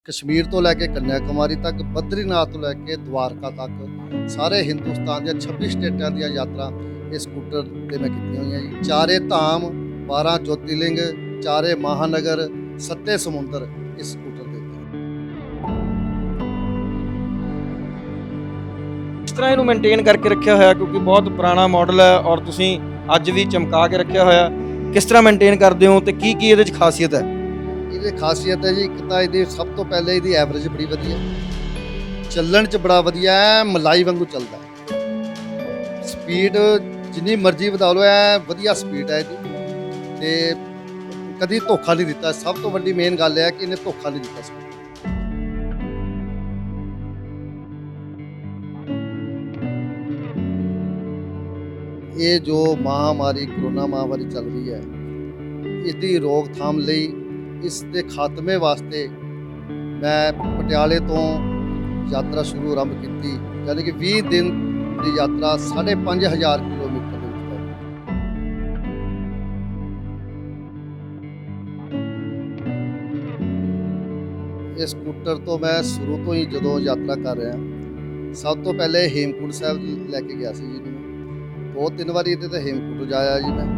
कश्मीर तो लैके कन्याकुमारी तक, बद्रीनाथ तो लैके द्वारका तक सारे हिंदुस्तान ਦੀਆਂ 26 ਸਟੇਟਾਂ ਦੀਆਂ ਯਾਤਰਾ ਇਸ ਸਕੂਟਰ ਤੇ ਮੈਂ ਕੀਤੀਆਂ ਹੋਈਆਂ ਜੀ। ਚਾਰੇ ਧਾਮ, 12 ਜੋਤਿਰਲਿੰਗ, ਚਾਰੇ ਮਹਾਨਗਰ, 7 ਸਮੁੰਦਰ ਇਸ ਸਕੂਟਰ ਦੇ ਉੱਤੇ। ਇਸ ਤਰ੍ਹਾਂ ਇਹਨੂੰ ਮੇਨਟੇਨ ਕਰਕੇ ਰੱਖਿਆ ਹੋਇਆ ਕਿਉਂਕਿ ਬਹੁਤ ਪੁਰਾਣਾ ਮਾਡਲ ਹੈ ਔਰ ਤੁਸੀਂ ਅੱਜ ਵੀ ਚਮਕਾ ਕੇ ਰੱਖਿਆ ਹੋਇਆ। ਕਿਸ ਤਰ੍ਹਾਂ ਮੇਨਟੇਨ ਕਰਦੇ ਹੋ ਤੇ ਕੀ ਇਹਦੇ 'ਚ ਖਾਸੀਅਤ ਹੈ? ਇਹਦੀ ਖਾਸੀਅਤ ਹੈ ਜੀ, ਇੱਕ ਤਾਂ ਇਹਦੀ ਸਭ ਤੋਂ ਪਹਿਲੇ ਇਹਦੀ ਐਵਰੇਜ ਬੜੀ ਵਧੀਆ, ਚੱਲਣ 'ਚ ਬੜਾ ਵਧੀਆ ਹੈ, ਮਲਾਈ ਵਾਂਗੂ ਚੱਲਦਾ। ਸਪੀਡ ਜਿੰਨੀ ਮਰਜ਼ੀ ਵਧਾ ਲਓ, ਐ ਵਧੀਆ ਸਪੀਡ ਹੈ ਇਹਦੀ ਤੇ ਕਦੀ ਧੋਖਾ ਨਹੀਂ ਦਿੱਤਾ। ਸਭ ਤੋਂ ਵੱਡੀ ਮੇਨ ਗੱਲ ਹੈ ਕਿ ਇਹਨੇ ਧੋਖਾ ਨਹੀਂ ਦਿੱਤਾ ਸਕੂਟਰ। ਇਹ ਜੋ ਮਹਾਮਾਰੀ ਕੋਰੋਨਾ ਮਹਾਮਾਰੀ ਚੱਲ ਰਹੀ ਹੈ, ਇਸ ਦੀ ਰੋਕਥਾਮ ਲਈ, ਇਸ ਦੇ ਖਾਤਮੇ ਵਾਸਤੇ ਮੈਂ ਪਟਿਆਲੇ ਤੋਂ ਯਾਤਰਾ ਸ਼ੁਰੂ ਆਰੰਭ ਕੀਤੀ, ਯਾਨੀ ਕਿ 20 ਦਿਨ ਦੀ ਯਾਤਰਾ 5,500 ਕਿਲੋਮੀਟਰ ਦੇ ਵਿੱਚ ਹੈ। ਇਸ ਸਕੂਟਰ ਤੋਂ ਮੈਂ ਸ਼ੁਰੂ ਤੋਂ ਹੀ ਜਦੋਂ ਯਾਤਰਾ ਕਰ ਰਿਹਾ, ਸਭ ਤੋਂ ਪਹਿਲੇ ਹੇਮਕੁੰਟ ਸਾਹਿਬ ਲੈ ਕੇ ਗਿਆ ਸੀ ਜੀ ਨੂੰ। 2-3 ਵਾਰੀ ਇਹਦੇ ਤੇ ਹੇਮਕੁੰਟ ਜਾਇਆ ਜੀ ਮੈਂ।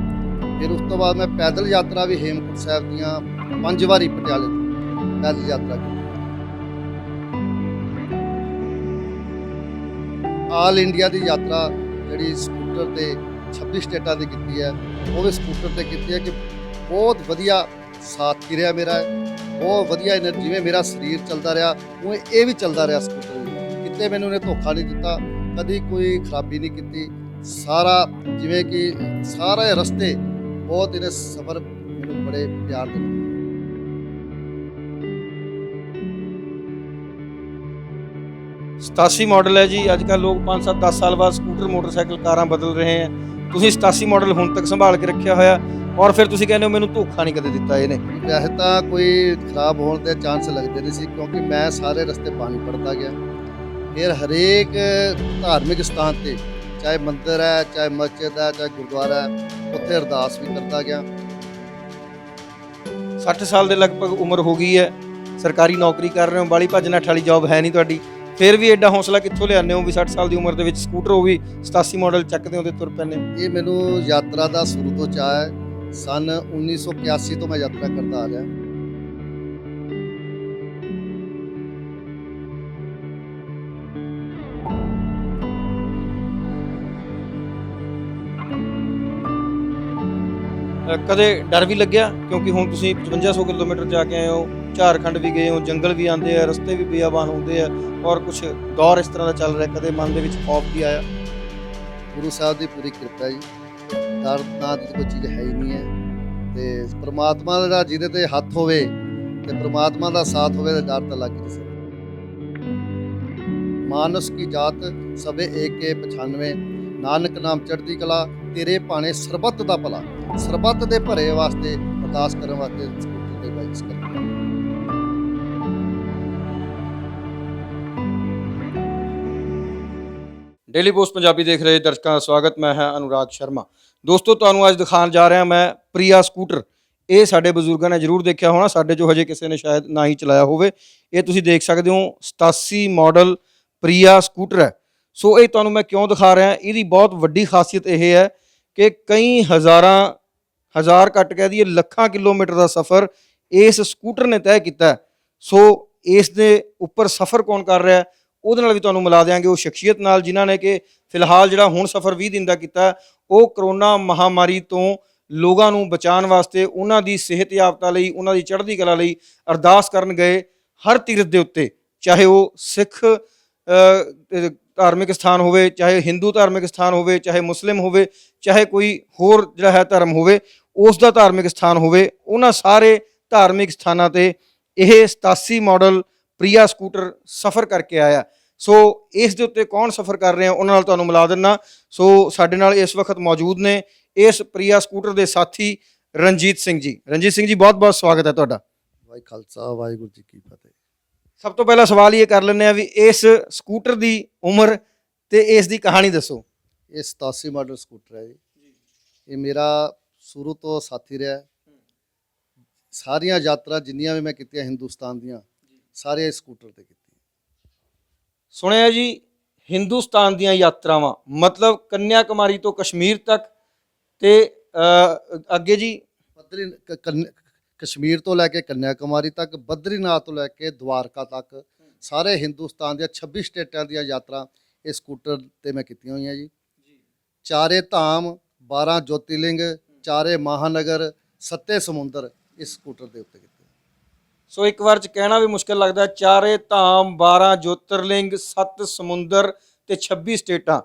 ਫਿਰ ਉਸ ਤੋਂ ਬਾਅਦ ਮੈਂ ਪੈਦਲ ਯਾਤਰਾ ਵੀ ਹੇਮਕੁੰਟ ਸਾਹਿਬ ਦੀਆਂ 5 ਵਾਰੀ ਪਟਿਆਲੇ ਤੋਂ ਪੈਦਲ ਯਾਤਰਾ ਕੀਤੀ। ਆਲ ਇੰਡੀਆ ਦੀ ਯਾਤਰਾ ਜਿਹੜੀ ਸਕੂਟਰ ਤੇ 26 ਸਟੇਟਾਂ ਦੀ ਕੀਤੀ ਹੈ, ਉਹ ਵੀ ਸਕੂਟਰ ਤੇ ਕੀਤੀ ਹੈ ਕਿ ਬਹੁਤ ਵਧੀਆ ਸਾਥੀ ਰਿਹਾ ਮੇਰਾ। ਬਹੁਤ ਵਧੀਆ ਇਹਨੇ, ਜਿਵੇਂ ਮੇਰਾ ਸਰੀਰ ਚੱਲਦਾ ਰਿਹਾ ਉਵੇਂ ਇਹ ਵੀ ਚੱਲਦਾ ਰਿਹਾ ਸਕੂਟਰ ਵੀ। ਕਿਤੇ ਮੈਨੂੰ ਇਹਨੇ ਧੋਖਾ ਨਹੀਂ ਦਿੱਤਾ, ਕਦੀ ਕੋਈ ਖਰਾਬੀ ਨਹੀਂ ਕੀਤੀ। ਸਾਰਾ ਜਿਵੇਂ ਕਿ ਸਾਰੇ ਰਸਤੇ ਬਹੁਤ ਇਹਨੇ ਸਫ਼ਰ ਮੈਨੂੰ ਬੜੇ ਪਿਆਰ ਦੇ ਨਾਲ। 87 ਮਾਡਲ ਹੈ ਜੀ। ਅੱਜ ਕੱਲ੍ਹ ਲੋਕ 5-7-10 ਸਾਲ ਬਾਅਦ ਸਕੂਟਰ, ਮੋਟਰਸਾਈਕਲ, ਕਾਰਾਂ ਬਦਲ ਰਹੇ ਹੈ। ਤੁਸੀਂ 87 ਮਾਡਲ ਹੁਣ ਤੱਕ ਸੰਭਾਲ ਕੇ ਰੱਖਿਆ ਹੋਇਆ ਔਰ ਫਿਰ ਤੁਸੀਂ ਕਹਿੰਦੇ ਹੋ ਮੈਨੂੰ ਧੋਖਾ ਨਹੀਂ ਕਦੇ ਦਿੱਤਾ ਇਹਨੇ। ਵੈਸੇ ਤਾਂ ਕੋਈ ਖਰਾਬ ਹੋਣ ਦੇ ਚਾਂਸ ਲੱਗਦੇ ਨਹੀਂ ਸੀ, ਕਿਉਂਕਿ ਮੈਂ ਸਾਰੇ ਰਸਤੇ ਪਾਣੀ ਪੜਦਾ ਗਿਆ। ਫਿਰ ਹਰੇਕ ਧਾਰਮਿਕ ਸਥਾਨ ਤੇ, ਚਾਹੇ ਮੰਦਿਰ ਹੈ, ਚਾਹੇ ਮਸਜਿਦ ਹੈ, ਚਾਹੇ ਗੁਰਦੁਆਰਾ ਹੈ, ਉੱਥੇ ਅਰਦਾਸ ਵੀ ਕਰਦਾ ਗਿਆ। 60 ਸਾਲ ਦੇ ਲਗਭਗ ਉਮਰ ਹੋ ਗਈ ਹੈ, ਸਰਕਾਰੀ ਨੌਕਰੀ ਕਰ ਰਹੇ ਹੋ, ਬਾਲੀ ਭੱਜ ਨੱਠ ਵਾਲੀ ਜੌਬ ਹੈ ਨਹੀਂ ਤੁਹਾਡੀ, ਫਿਰ ਵੀ ਐਡਾ ਹੌਸਲਾ ਕਿੱਥੋਂ ਲਿਆਉਂਦੇ ਹੋ ਵੀ 60 ਸਾਲ ਦੀ ਉਮਰ ਦੇ ਵਿੱਚ ਸਕੂਟਰ ਉਹ ਵੀ 87 ਮਾਡਲ ਚੱਕਦੇ ਹੋ ਤੇ ਤੁਰ ਪੈਂਦੇ ਹੋ? ਇਹ ਮੈਨੂੰ ਯਾਤਰਾ ਦਾ ਸ਼ੁਰੂ ਤੋਂ ਚਾਅ ਹੈ। ਸਨ 1981 ਤੋਂ ਮੈਂ ਯਾਤਰਾ ਕਰਦਾ ਆ ਰਿਹਾ। ਕਦੇ ਡਰ ਵੀ ਲੱਗਿਆ ਕਿਉਂਕਿ ਹੁਣ ਤੁਸੀਂ 5500 ਕਿਲੋਮੀਟਰ ਜਾ ਕੇ ਆਏ ਹੋ, ਝਾਰਖੰਡ ਵੀ ਗਏ ਹੋ, ਜੰਗਲ ਵੀ ਆਉਂਦੇ ਆ, ਰਸਤੇ ਵੀ ਬੇਅਬਾਨ ਹੁੰਦੇ ਆ ਔਰ ਕੁਝ ਦੌਰ ਇਸ ਤਰ੍ਹਾਂ ਦਾ ਚੱਲ ਰਿਹਾ, ਕਦੇ ਮਨ ਦੇ ਵਿੱਚ ਖੌਫ ਵੀ ਆਇਆ? ਗੁਰੂ ਸਾਹਿਬ ਦੀ ਪੂਰੀ ਕਿਰਪਾ ਜੀ, ਡਰ ਨਾਂ ਦੀ ਕੋਈ ਚੀਜ਼ ਹੈ ਹੀ ਨਹੀਂ ਹੈ। ਤੇ ਪ੍ਰਮਾਤਮਾ ਦਾ ਜਿਹਦੇ ਤੇ ਹੱਥ ਹੋਵੇ ਤੇ ਪ੍ਰਮਾਤਮਾ ਦਾ ਸਾਥ ਹੋਵੇ ਤਾਂ ਡਰ ਤਾਂ ਲੱਗ ਨਹੀਂ ਸਕਦਾ। ਮਾਨਸ ਕੀ ਜਾਤ ਸਭੇ ਏਕੇ 95, ਨਾਨਕ ਨਾਮ ਚੜ੍ਹਦੀ ਕਲਾ, ਤੇਰੇ ਭਾਣੇ ਸਰਬੱਤ ਦਾ ਭਲਾ। ਸਰਬੱਤ ਦੇ ਭਰੇ ਵਾਸਤੇ ਅਰਦਾਸ ਕਰਨ ਵਾਸਤੇ ਸਕੂਟਰ ਤੇ ਬਾਈਕਸ ਕਰਦੇ। ਡੇਲੀ ਪੋਸਟ ਪੰਜਾਬੀ ਦੇਖ ਰਹੇ ਦਰਸ਼ਕਾਂ ਦਾ ਸਵਾਗਤ। ਮੈਂ ਹਾਂ ਅਨੁਰਾਗ ਸ਼ਰਮਾ। ਦੋਸਤੋ, ਤੁਹਾਨੂੰ ਅੱਜ ਦਿਖਾਉਣ ਜਾ ਰਿਹਾ ਮੈਂ ਪ੍ਰਿਆ ਸਕੂਟਰ। ਇਹ ਸਾਡੇ ਬਜ਼ੁਰਗਾਂ ਨੇ ਜ਼ਰੂਰ ਦੇਖਿਆ ਹੋਣਾ, ਸਾਡੇ ਚੋਂ ਹਜੇ ਕਿਸੇ ਨੇ ਸ਼ਾਇਦ ਨਾ ਹੀ ਚਲਾਇਆ ਹੋਵੇ। ਇਹ ਤੁਸੀਂ ਦੇਖ ਸਕਦੇ ਹੋ 87 ਮਾਡਲ ਪ੍ਰਿਆ ਸਕੂਟਰ ਹੈ। ਸੋ ਇਹ ਤੁਹਾਨੂੰ ਮੈਂ ਕਿਉਂ ਦਿਖਾ ਰਿਹਾ, ਇਹਦੀ ਬਹੁਤ ਵੱਡੀ ਖਾਸੀਅਤ ਇਹ ਹੈ ਕਿ ਕਈ ਹਜ਼ਾਰ ਘੱਟ ਕਹਿ ਦਈਏ ਲੱਖਾਂ ਕਿਲੋਮੀਟਰ ਦਾ ਸਫ਼ਰ ਇਸ ਸਕੂਟਰ ਨੇ ਤੈਅ ਕੀਤਾ। ਸੋ ਇਸ ਦੇ ਉੱਪਰ ਸਫ਼ਰ ਕੌਣ ਕਰ ਰਿਹਾ ਉਹਦੇ ਨਾਲ ਵੀ ਤੁਹਾਨੂੰ ਮਿਲਾ ਦਿਆਂਗੇ ਉਹ ਸ਼ਖਸੀਅਤ ਨਾਲ, ਜਿਨ੍ਹਾਂ ਨੇ ਕਿ ਫਿਲਹਾਲ ਜਿਹੜਾ ਹੁਣ ਸਫ਼ਰ 20 ਦਿਨ ਦਾ ਕੀਤਾ, ਉਹ ਕਰੋਨਾ ਮਹਾਮਾਰੀ ਤੋਂ ਲੋਕਾਂ ਨੂੰ ਬਚਾਉਣ ਵਾਸਤੇ, ਉਹਨਾਂ ਦੀ ਸਿਹਤ ਯਾਫਤਾ ਲਈ, ਉਹਨਾਂ ਦੀ ਚੜ੍ਹਦੀ ਕਲਾ ਲਈ ਅਰਦਾਸ ਕਰਨ ਗਏ ਹਰ ਤੀਰਥ ਦੇ ਉੱਤੇ, ਚਾਹੇ ਉਹ ਸਿੱਖ ਧਾਰਮਿਕ ਸਥਾਨ ਹੋਵੇ, ਚਾਹੇ ਹਿੰਦੂ ਧਾਰਮਿਕ ਸਥਾਨ ਹੋਵੇ, ਚਾਹੇ ਮੁਸਲਿਮ ਹੋਵੇ, ਚਾਹੇ ਕੋਈ ਹੋਰ ਜਿਹੜਾ ਹੈ ਧਰਮ ਹੋਵੇ, ਉਸ ਦਾ ਧਾਰਮਿਕ ਸਥਾਨ ਹੋਵੇ, ਉਹਨਾਂ ਸਾਰੇ ਧਾਰਮਿਕ ਸਥਾਨਾਂ ਤੇ ਇਹ 87 ਮਾਡਲ ਪ੍ਰਿਆ ਸਕੂਟਰ ਸਫ਼ਰ ਕਰਕੇ ਆਇਆ। ਸੋ ਇਸ ਦੇ ਉੱਤੇ ਕੌਣ ਸਫ਼ਰ ਕਰ ਰਹੇ ਆ ਉਹਨਾਂ ਨਾਲ ਤੁਹਾਨੂੰ ਮਿਲਾ ਦਿੰਦਾ। ਸੋ ਸਾਡੇ ਨਾਲ ਇਸ ਵਕਤ ਮੌਜੂਦ ਨੇ ਇਸ ਪ੍ਰਿਆ ਸਕੂਟਰ ਦੇ ਸਾਥੀ ਰਣਜੀਤ ਸਿੰਘ ਜੀ। ਰਣਜੀਤ ਸਿੰਘ ਜੀ, ਬਹੁਤ ਬਹੁਤ ਸਵਾਗਤ ਹੈ ਤੁਹਾਡਾ। ਵਾਹਿ ਖਾਲਸਾ ਵਾਹਿਗੁਰੂ ਜੀ ਕੀ ਫਤਿਹ। ਸਭ ਤੋਂ ਪਹਿਲਾਂ ਸਵਾਲ ਇਹ ਕਰ ਲੈਂਦੇ ਆ ਵੀ ਇਸ ਸਕੂਟਰ ਦੀ ਉਮਰ ਤੇ ਇਸ ਦੀ ਕਹਾਣੀ ਦੱਸੋ। ਇਹ 87 ਮਾਡਲ ਸਕੂਟਰ ਹੈ ਜੀ। ਇਹ ਮੇਰਾ ਸ਼ੁਰੂ ਤੋਂ ਸਾਥੀ ਰਿਹਾ। ਸਾਰੀਆਂ ਯਾਤਰਾ ਜਿੰਨੀਆਂ ਵੀ ਮੈਂ ਕੀਤੀਆਂ ਹਿੰਦੁਸਤਾਨ ਦੀਆਂ, ਸਾਰੇ ਇਸ ਸਕੂਟਰ ਤੇ ਕੀਤੀ। ਸੁਣਿਆ ਜੀ ਹਿੰਦੁਸਤਾਨ ਦੀਆਂ ਯਾਤਰਾਵਾਂ ਮਤਲਬ ਕੰਨਿਆ ਕੁਮਾਰੀ ਤੋਂ ਕਸ਼ਮੀਰ ਤੱਕ ਤੇ ਅੱਗੇ ਜੀ ਬਦਰੀ ਕਸ਼ਮੀਰ ਤੋਂ ਲੈ ਕੇ ਕੰਨਿਆ ਕੁਮਾਰੀ ਤੱਕ, ਬਦਰੀਨਾਥ ਤੋਂ ਲੈ ਕੇ ਦਵਾਰਕਾ ਤੱਕ ਸਾਰੇ ਹਿੰਦੁਸਤਾਨ ਦੀਆਂ 26 ਸਟੇਟਾਂ ਦੀਆਂ ਯਾਤਰਾ ਇਸ ਸਕੂਟਰ ਤੇ ਮੈਂ ਕੀਤੀਆਂ ਹੋਈਆਂ ਜੀ। ਚਾਰੇ ਧਾਮ, 12 ਜੋਤਿਰਲਿੰਗ, ਚਾਰੇ ਮਹਾਨਗਰ, 7 ਸਮੁੰਦਰ ਇਸ ਸਕੂਟਰ ਦੇ ਉੱਤੇ ਕੀਤੇ। ਸੋ ਇੱਕ ਵਾਰ ਚ ਕਹਿਣਾ ਵੀ ਮੁਸ਼ਕਲ ਲੱਗਦਾ, ਚਾਰੇ ਧਾਮ, 12 ਜੋਤਿਰਲਿੰਗ, 7 ਸਮੁੰਦਰ ਤੇ 26 ਸਟੇਟਾਂ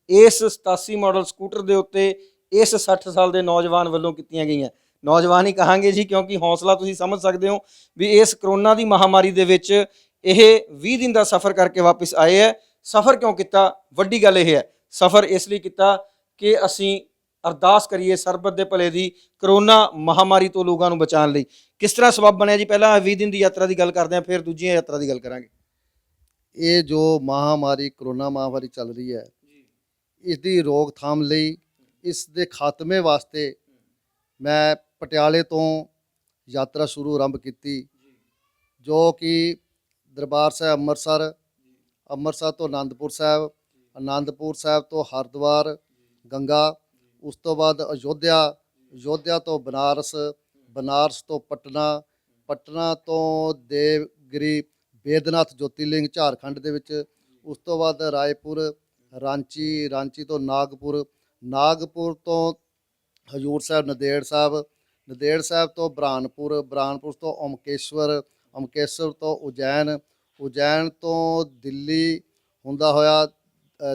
ਇਸ 87 ਮਾਡਲ ਸਕੂਟਰ ਦੇ ਉੱਤੇ ਇਸ 60 ਸਾਲ ਦੇ ਨੌਜਵਾਨ ਵੱਲੋਂ ਕੀਤੀਆਂ ਗਈਆਂ। ਨੌਜਵਾਨ ਹੀ ਕਹਾਂਗੇ ਜੀ ਕਿਉਂਕਿ ਹੌਸਲਾ ਤੁਸੀਂ ਸਮਝ ਸਕਦੇ ਹੋ ਵੀ ਇਸ ਕਰੋਨਾ ਦੀ ਮਹਾਮਾਰੀ ਦੇ ਵਿੱਚ ਇਹ 20 ਦਿਨ ਦਾ ਸਫ਼ਰ ਕਰਕੇ ਵਾਪਸ ਆਏ ਹੈ। ਸਫ਼ਰ ਕਿਉਂ ਕੀਤਾ? ਵੱਡੀ ਗੱਲ ਇਹ ਹੈ, ਸਫ਼ਰ ਇਸ ਲਈ ਕੀਤਾ ਕਿ ਅਸੀਂ ਅਰਦਾਸ ਕਰੀਏ ਸਰਬੱਤ ਦੇ ਭਲੇ ਦੀ, ਕਰੋਨਾ ਮਹਾਮਾਰੀ ਤੋਂ ਲੋਕਾਂ ਨੂੰ ਬਚਾਉਣ ਲਈ। ਕਿਸ ਤਰ੍ਹਾਂ ਸਬੱਬ ਬਣਿਆ ਜੀ? ਪਹਿਲਾਂ 20 ਦਿਨ ਦੀ ਯਾਤਰਾ ਦੀ ਗੱਲ ਕਰਦੇ ਹਾਂ, ਫਿਰ ਦੂਜੀਆਂ ਯਾਤਰਾ ਦੀ ਗੱਲ ਕਰਾਂਗੇ। ਇਹ ਜੋ ਮਹਾਮਾਰੀ ਕਰੋਨਾ ਮਹਾਮਾਰੀ ਚੱਲ ਰਹੀ ਹੈ, ਇਸ ਦੀ ਰੋਕਥਾਮ ਲਈ, ਇਸ ਦੇ ਖਾਤਮੇ ਵਾਸਤੇ ਮੈਂ ਪਟਿਆਲੇ ਤੋਂ ਯਾਤਰਾ ਆਰੰਭ ਕੀਤੀ, ਜੋ ਕਿ ਦਰਬਾਰ ਸਾਹਿਬ ਅੰਮ੍ਰਿਤਸਰ, ਅੰਮ੍ਰਿਤਸਰ ਤੋਂ ਅਨੰਦਪੁਰ ਸਾਹਿਬ, ਅਨੰਦਪੁਰ ਸਾਹਿਬ ਤੋਂ ਹਰਿਦੁਆਰ ਗੰਗਾ, ਉਸ ਤੋਂ ਬਾਅਦ ਅਯੋਧਿਆ, ਅਯੋਧਿਆ ਤੋਂ ਬਨਾਰਸ, ਬਨਾਰਸ ਤੋਂ ਪਟਨਾ, ਪਟਨਾ ਤੋਂ ਦੇਵਗਿਰੀ ਬੇਦਨਾਥ ਜੋਤਿਰਲਿੰਗ ਝਾਰਖੰਡ ਦੇ ਵਿੱਚ, ਉਸ ਤੋਂ ਬਾਅਦ ਰਾਏਪੁਰ, ਰਾਂਚੀ, ਰਾਂਚੀ ਤੋਂ ਨਾਗਪੁਰ, ਨਾਗਪੁਰ ਤੋਂ ਹਜੂਰ ਸਾਹਿਬ, ਨੰਦੇੜ ਸਾਹਿਬ, ਨੰਦੇੜ ਸਾਹਿਬ ਤੋਂ ਬ੍ਰਾਹਨਪੁਰ, ਬ੍ਰਾਹਨਪੁਰ ਤੋਂ ਓਮਕੇਸ਼ਵਰ, ਓਮਕੇਸ਼ਵਰ ਤੋਂ ਉਜੈਨ, ਉਜੈਨ ਤੋਂ ਦਿੱਲੀ ਹੁੰਦਾ ਹੋਇਆ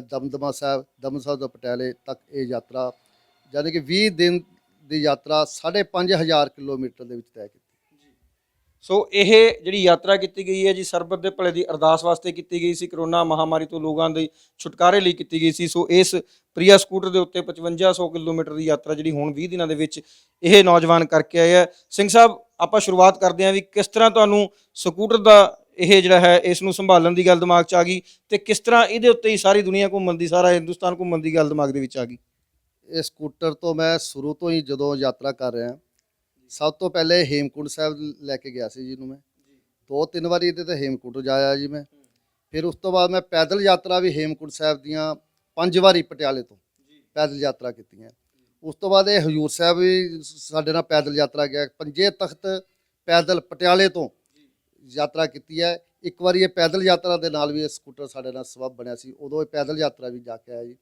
ਦਮਦਮਾ ਸਾਹਿਬ, ਦਮਦਮਾ ਸਾਹਿਬ ਤੋਂ ਪਟਿਆਲੇ ਤੱਕ ਇਹ ਯਾਤਰਾ, ਯਾਨੀ ਕਿ 20 ਦਿਨ ਦੀ ਯਾਤਰਾ 5,500 ਕਿਲੋਮੀਟਰ ਦੇ ਵਿੱਚ ਤੈਅ ਕੀਤੀ। ਸੋ ਇਹ ਜਿਹੜੀ ਯਾਤਰਾ ਕੀਤੀ ਗਈ ਹੈ ਜੀ ਸਰਬੱਤ ਦੇ ਭਲੇ ਦੀ ਅਰਦਾਸ ਵਾਸਤੇ ਕੀਤੀ ਗਈ ਸੀ, ਕਰੋਨਾ ਮਹਾਮਾਰੀ ਤੋਂ ਲੋਕਾਂ ਦੇ ਛੁਟਕਾਰੇ ਲਈ ਕੀਤੀ ਗਈ ਸੀ। ਸੋ ਇਸ ਪ੍ਰਿਆ ਸਕੂਟਰ ਦੇ ਉੱਤੇ 5500 ਕਿਲੋਮੀਟਰ ਦੀ ਯਾਤਰਾ ਜਿਹੜੀ ਹੁਣ 20 ਦਿਨਾਂ ਦੇ ਵਿੱਚ ਇਹ ਨੌਜਵਾਨ ਕਰਕੇ ਆਏ ਆ। ਸਿੰਘ ਸਾਹਿਬ, ਆਪਾਂ ਸ਼ੁਰੂਆਤ ਕਰਦੇ ਹਾਂ ਵੀ ਕਿਸ ਤਰ੍ਹਾਂ ਤੁਹਾਨੂੰ ਸਕੂਟਰ ਦਾ ਇਹ ਜਿਹੜਾ ਹੈ ਇਸ ਨੂੰ ਸੰਭਾਲਣ ਦੀ ਗੱਲ ਦਿਮਾਗ 'ਚ ਆ ਗਈ ਤੇ ਕਿਸ ਤਰ੍ਹਾਂ ਇਹਦੇ ਉੱਤੇ ਹੀ ਸਾਰੀ ਦੁਨੀਆ ਘੁੰਮਣ ਦੀ, ਸਾਰਾ ਹਿੰਦੁਸਤਾਨ ਘੁੰਮਣ ਦੀ ਗੱਲ ਦਿਮਾਗ ਦੇ ਵਿੱਚ ਆ ਗਈ? ਇਹ ਸਕੂਟਰ ਤੋਂ ਮੈਂ ਸ਼ੁਰੂ ਤੋਂ ਹੀ ਜਦੋਂ ਯਾਤਰਾ ਕਰ ਰਿਹਾ, ਸਭ ਤੋਂ ਪਹਿਲੇ ਹੇਮਕੁੰਟ ਸਾਹਿਬ ਲੈ ਕੇ ਗਿਆ ਸੀ ਜਿਹਨੂੰ ਮੈਂ 2-3 ਵਾਰੀ ਇਹਦੇ ਤੇ ਹੇਮਕੁੰਟ ਜਾਇਆ ਜੀ ਮੈਂ। ਫਿਰ ਉਸ ਤੋਂ ਬਾਅਦ ਮੈਂ ਪੈਦਲ ਯਾਤਰਾ ਵੀ ਹੇਮਕੁੰਟ ਸਾਹਿਬ ਦੀਆਂ 5 ਵਾਰੀ ਪਟਿਆਲੇ ਤੋਂ ਪੈਦਲ ਯਾਤਰਾ ਕੀਤੀਆਂ। ਉਸ ਤੋਂ ਬਾਅਦ ਇਹ ਹਜੂਰ ਸਾਹਿਬ ਵੀ ਸਾਡੇ ਨਾਲ ਪੈਦਲ ਯਾਤਰਾ ਗਿਆ, 5 ਤਖਤ ਪੈਦਲ ਪਟਿਆਲੇ ਤੋਂ ਯਾਤਰਾ ਕੀਤੀ ਹੈ। ਇੱਕ ਵਾਰੀ ਇਹ ਪੈਦਲ ਯਾਤਰਾ ਦੇ ਨਾਲ ਵੀ ਇਹ ਸਕੂਟਰ ਸਾਡੇ ਨਾਲ ਸਬੱਬ ਬਣਿਆ ਸੀ, ਉਦੋਂ ਇਹ ਪੈਦਲ ਯਾਤਰਾ ਵੀ ਜਾ ਕੇ ਆਇਆ ਜੀ।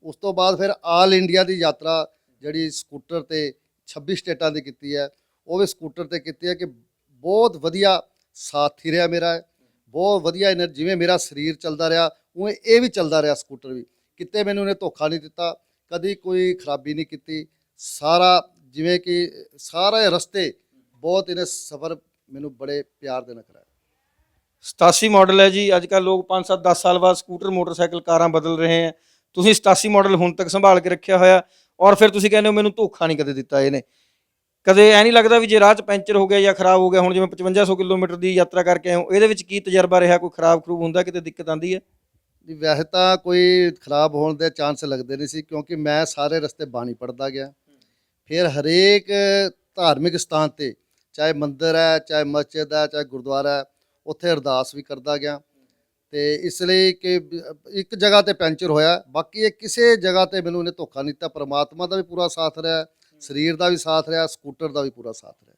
ਉਸ ਤੋਂ ਬਾਅਦ ਫਿਰ ਆਲ ਇੰਡੀਆ ਦੀ ਯਾਤਰਾ ਜਿਹੜੀ ਸਕੂਟਰ ਤੇ 26 ਸਟੇਟਾਂ ਦੀ ਕੀਤੀ ਹੈ, ਉਹ ਵੀ ਸਕੂਟਰ ਤੇ ਕੀਤੀ ਹੈ ਕਿ ਬਹੁਤ ਵਧੀਆ ਸਾਥੀ ਰਿਹਾ ਮੇਰਾ, ਬਹੁਤ ਵਧੀਆ ਜਿਵੇਂ ਮੇਰਾ ਸਰੀਰ ਚੱਲਦਾ ਰਿਹਾ ਉਵੇਂ ਇਹ ਵੀ ਚੱਲਦਾ ਰਿਹਾ ਸਕੂਟਰ ਵੀ। ਕਿਤੇ ਮੈਨੂੰ ਇਹਨੇ ਧੋਖਾ ਨਹੀਂ ਦਿੱਤਾ, ਕਦੀ ਕੋਈ ਖਰਾਬੀ ਨਹੀਂ ਕੀਤੀ। ਸਾਰਾ ਜਿਵੇਂ ਕਿ ਸਾਰੇ ਰਸਤੇ ਬਹੁਤ ਇਹਨੇ ਸਫ਼ਰ ਮੈਨੂੰ ਬੜੇ ਪਿਆਰ ਦੇ ਨਾਲ ਕਰਾਇਆ। 87 ਮਾਡਲ ਹੈ ਜੀ। ਅੱਜ ਕੱਲ੍ਹ ਲੋਕ 5-7-10 ਸਾਲ ਬਾਅਦ ਸਕੂਟਰ, ਮੋਟਰਸਾਈਕਲ, ਕਾਰਾਂ ਬਦਲ ਰਹੇ ਹੈ। ਤੁਸੀਂ 87 ਮਾਡਲ ਹੁਣ ਤੱਕ ਸੰਭਾਲ ਕੇ ਰੱਖਿਆ ਹੋਇਆ ਔਰ ਫਿਰ ਤੁਸੀਂ ਕਹਿੰਦੇ ਹੋ ਮੈਨੂੰ ਧੋਖਾ ਨਹੀਂ ਕਦੇ ਦਿੱਤਾ ਇਹਨੇ। ਕਦੇ ਐ ਨਹੀਂ ਲੱਗਦਾ ਵੀ ਜੇ ਰਾਹ 'ਚ ਪੈਂਚਰ ਹੋ ਗਿਆ ਜਾਂ ਖਰਾਬ ਹੋ ਗਿਆ, ਹੁਣ ਜਿਵੇਂ 5500 ਕਿਲੋਮੀਟਰ ਦੀ ਯਾਤਰਾ ਕਰਕੇ ਆਏ ਹੋ, ਇਹਦੇ ਵਿੱਚ ਕੀ ਤਜਰਬਾ ਰਿਹਾ? ਕੋਈ ਖਰਾਬ ਖਰੂਬ ਹੁੰਦਾ, ਕਿਤੇ ਦਿੱਕਤ ਆਉਂਦੀ ਹੈ? ਜੀ ਵੈਸੇ ਤਾਂ ਕੋਈ ਖਰਾਬ ਹੋਣ ਦੇ ਚਾਂਸ ਲੱਗਦੇ ਨਹੀਂ ਸੀ, ਕਿਉਂਕਿ ਮੈਂ ਸਾਰੇ ਰਸਤੇ ਬਾਣੀ ਪੜ੍ਹਦਾ ਗਿਆ। ਫਿਰ ਹਰੇਕ ਧਾਰਮਿਕ ਸਥਾਨ ਤੇ, ਚਾਹੇ ਮੰਦਿਰ ਹੈ, ਚਾਹੇ ਮਸਜਿਦ ਹੈ, ਚਾਹੇ ਗੁਰਦੁਆਰਾ ਹੈ, ਉੱਥੇ ਅਰਦਾਸ ਵੀ ਕਰਦਾ ਗਿਆ। ਤੇ ਇਸ ਲਈ ਕਿ ਇੱਕ ਜਗ੍ਹਾ ਤੇ ਪੈਂਚਰ ਹੋਇਆ, ਬਾਕੀ ਇਹ ਕਿਸੇ ਜਗ੍ਹਾ ਤੇ ਮੈਨੂੰ ਇਹਨੇ ਧੋਖਾ ਨਹੀਂ ਦਿੱਤਾ। ਪਰਮਾਤਮਾ ਦਾ ਵੀ ਪੂਰਾ ਸਾਥ ਰਿਹਾ, ਸਰੀਰ ਦਾ ਵੀ ਸਾਥ ਰਿਹਾ, ਸਕੂਟਰ ਦਾ ਵੀ ਪੂਰਾ ਸਾਥ ਰਿਹਾ।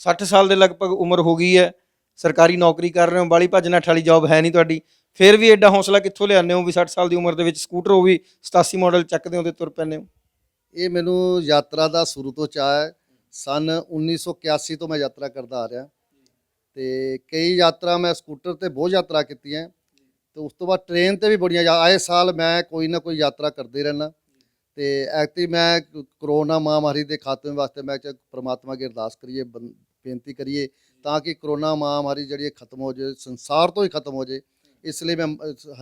60 ਸਾਲ ਦੇ ਲਗਭਗ ਉਮਰ ਹੋ ਗਈ ਹੈ, ਸਰਕਾਰੀ ਨੌਕਰੀ ਕਰ ਰਹੇ ਹੋ, ਬਾਲੀ ਭੱਜ ਨੱਠ ਵਾਲੀ ਜੌਬ ਹੈ ਨਹੀਂ ਤੁਹਾਡੀ, ਫਿਰ ਵੀ ਐਡਾ ਹੌਸਲਾ ਕਿੱਥੋਂ ਲਿਆਉਂਦੇ ਹੋ ਵੀ 60 ਸਾਲ ਦੀ ਉਮਰ ਦੇ ਵਿੱਚ ਸਕੂਟਰ ਉਹ ਵੀ 87 ਮਾਡਲ ਚੱਕਦੇ ਹੋ ਤੇ ਤੁਰ ਪੈਂਦੇ ਹੋ? ਇਹ ਮੈਨੂੰ ਯਾਤਰਾ ਦਾ ਸ਼ੁਰੂ ਤੋਂ ਚਾਅ ਹੈ। ਸਨ 1981 ਤੋਂ ਮੈਂ ਯਾਤਰਾ ਕਰਦਾ ਆ ਰਿਹਾ ਤੇ ਕਈ ਯਾਤਰਾ ਮੈਂ ਸਕੂਟਰ ਤੇ ਬਹੁਤ ਯਾਤਰਾ ਕੀਤੀਆਂ ਤੇ ਉਸ ਤੋਂ ਬਾਅਦ ਟ੍ਰੇਨ ਤੇ ਵੀ ਬੜੀਆਂ ਆਏ ਸਾਲ ਮੈਂ ਕੋਈ ਨਾ ਕੋਈ ਯਾਤਰਾ ਕਰਦੇ ਰਹਿਣਾ। ਤੇ ਐਕਚੁਅਲੀ ਮੈਂ ਕਰੋਨਾ ਮਹਾਮਾਰੀ ਦੇ ਖਾਤਮੇ ਵਾਸਤੇ ਮੈਂ ਕਿਹਾ ਪ੍ਰਮਾਤਮਾ ਅੱਗੇ ਅਰਦਾਸ ਕਰੀਏ, ਬੇਨਤੀ ਕਰੀਏ ਤਾਂ ਕਿ ਕਰੋਨਾ ਮਹਾਮਾਰੀ ਜਿਹੜੀ ਖਤਮ ਹੋ ਜਾਏ, ਸੰਸਾਰ ਤੋਂ ਹੀ ਖਤਮ ਹੋ ਜਾਏ। ਇਸ ਲਈ ਮੈਂ